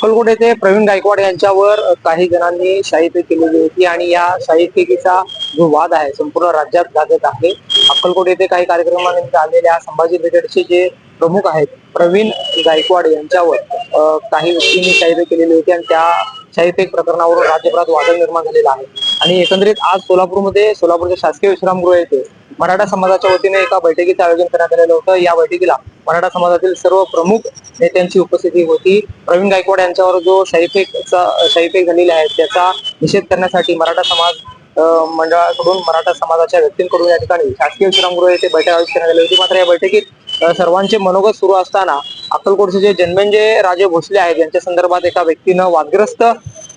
अक्कलकोट येथे प्रवीण गायकवाड यांच्यावर काही जणांनी शाईफेक केलेली होती आणि या शाईफेकीचा जो वाद आहे संपूर्ण राज्यात गाजत आहे। अक्कलकोट येथे काही कार्यक्रमानिमित्त आलेल्या संभाजी ब्रिगेडचे जे प्रमुख आहेत प्रवीण गायकवाड यांच्यावर काही व्यक्तींनी शाईफेक केलेली होती आणि त्या शाईफेक प्रकरणावरून राज्यभरात वाद निर्माण झालेला आहे। आणि एकंदरीत आज सोलापूरच्या शासकीय विश्रामगृह येथे मराठा समाजाच्या वतीने एका बैठकीचे आयोजन करण्यात आलेलं होतं। या बैठकीला मराठा समाजातील सर्व प्रमुख नेत्यांची उपस्थिती होती। प्रवीण गायकवाड यांच्यावर जो शाईफेक झालेला आहे त्याचा निषेध करण्यासाठी मराठा समाज मंडळाकडून मराठा समाजाच्या व्यक्तींकडून या ठिकाणी शासकीय विश्रामगृह येथे बैठक आयोजित करण्यात आली होती। मात्र या बैठकीत सर्वांचे मनोगत सुरू असताना अक्कलकोटचे जे जन्मेजय राजे भोसले आहेत यांच्या संदर्भात एका व्यक्तीनं वादग्रस्त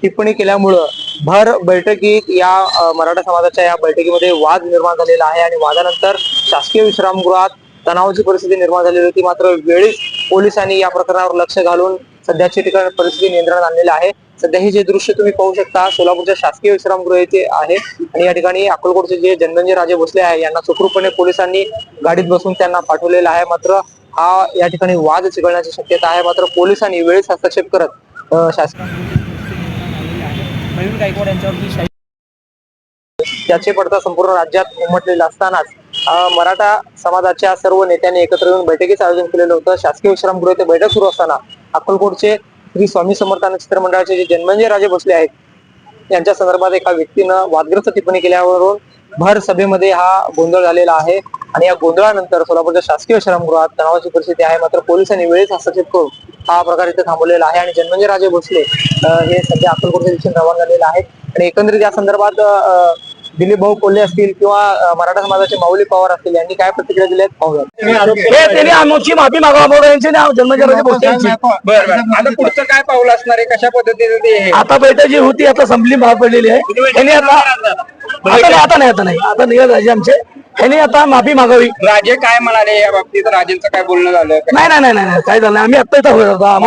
टिप्पणी केल्यामुळं भर बैठकीत या मराठा समाजाच्या या बैठकीमध्ये वाद निर्माण झालेला आहे आणि वादानंतर शासकीय विश्रामगृहात तणावाची परिस्थिती निर्माण झालेली होती। मात्र वेळीच पोलिसांनी या प्रकरणावर लक्ष घालून सध्याची ठिकाणी परिस्थिती नियंत्रणात आणलेली आहे। सध्या ही जे दृश्य तुम्ही पाहू शकता सोलापूरच्या शासकीय विश्रामगृह येथे आहे आणि या ठिकाणी अक्कलकोटचे जे जन्मेजय राजे भोसले आहे यांना सुखरूपपणे पोलिसांनी गाडीत बसून त्यांना पाठवलेला आहे। मात्र हा या ठिकाणी वाद चिघळण्याची शक्यता आहे। मात्र पोलिसांनी वेळीच हस्तक्षेप करत प्रवीण गायकवाड यांच्यावरती त्याचे पडता संपूर्ण राज्यात उमटलेला असतानाच मराठा समाजाच्या सर्व नेत्यांनी एकत्र येऊन बैठकीचं आयोजन केलेलं होतं। शासकीय विश्रामगृह येथे बैठक सुरू असताना अक्कलकोटचे श्री स्वामी समर्थानंद चित्रमंडळाचे जे जन्मेजय राजे भोसले आहेत यांच्या संदर्भात एका व्यक्तीनं वादग्रस्त टिप्पणी केल्यावरून भर सभेमध्ये हा गोंधळ झालेला आहे आणि या गोंधळानंतर सोलापूरच्या शासकीय विश्रामगृहात तणावाची परिस्थिती आहे। मात्र पोलिसांनी वेळेस हस्तक्षेप करून हा प्रकार इथे थांबवलेला आहे आणि जन्मेजय राजे भोसले हे सध्या अक्कलकोटच्या दिशेने रवाना झालेले आहेत। आणि एकंदरीत या संदर्भात दिलीप भाऊ कोल्हे असतील किंवा मराठा समाजाचे माऊली पवार असतील यांनी काय प्रतिक्रिया दिल्या त्यांनी आमची माफी मागावा यांचे नाव जन्मेजय राजे भोसले आता पुढचं काय पाऊल असणार आहे, कशा पद्धतीने आता बैठक जी होती आता संपली भाग पडलेली आहे। त्यांनी आता निघत राजे आमचे यांनी आता माफी मागावी। राजे काय म्हणाले या बाबतीत, राजेंचं काय बोलणं झालं? नाही काय झालं आम्ही आता इथं होत होता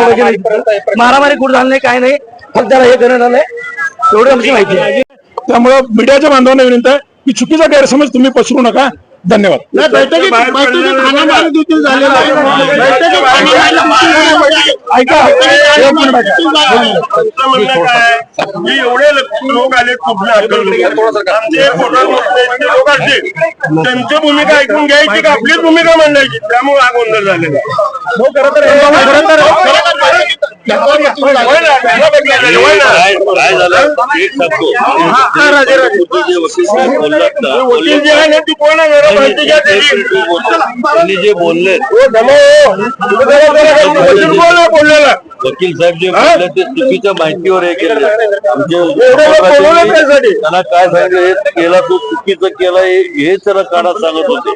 मारामारी कुठं झालं नाही काय नाही, फक्त जरा हे करण्यात आलंय एवढी आमची माहिती आहे। त्यामुळे मीडियाच्या बांधवांना विनंती आहे की चुकीचा गैरसमज तुम्ही पसरू नका। धन्यवाद। एवढे लोक आले त्यांची भूमिका ऐकून घ्यायची का आपलीच भूमिका मांडायची, त्यामुळे हा गोंधळ झालेला वकील जे आहे ना ती कोण आहे जे बोलले बोललेला वकील साहेब जे बोलले ते चुकीच्या माहितीवर हे केलं। त्यांना काय सांगितलं हे केला तो चुकीचं केला हे त्याला काढा सांगत होते।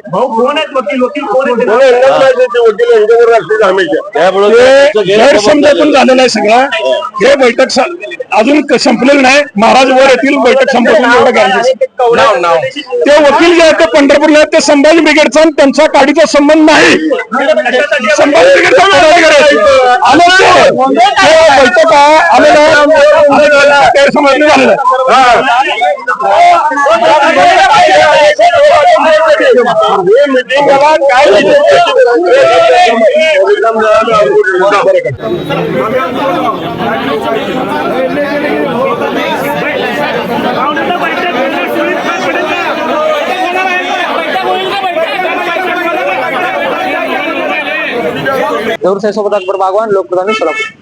गैरसमजातून झालेला आहे सगळा। हे बैठक अजून संपलेलं नाही, महाराज वर येथील बैठक संपवून एवढं गरजेचं। ते वकील जे आहेत ते पंढरपूरला ते संभाजी ब्रिगेडचा त्यांचा काडीचा संबंध नाही। संभाजी ब्रिगेडचा बैठक आलेला गैरसमज झालेला सोबत अकबर बागवान, लोकप्रधानी सोलापूर।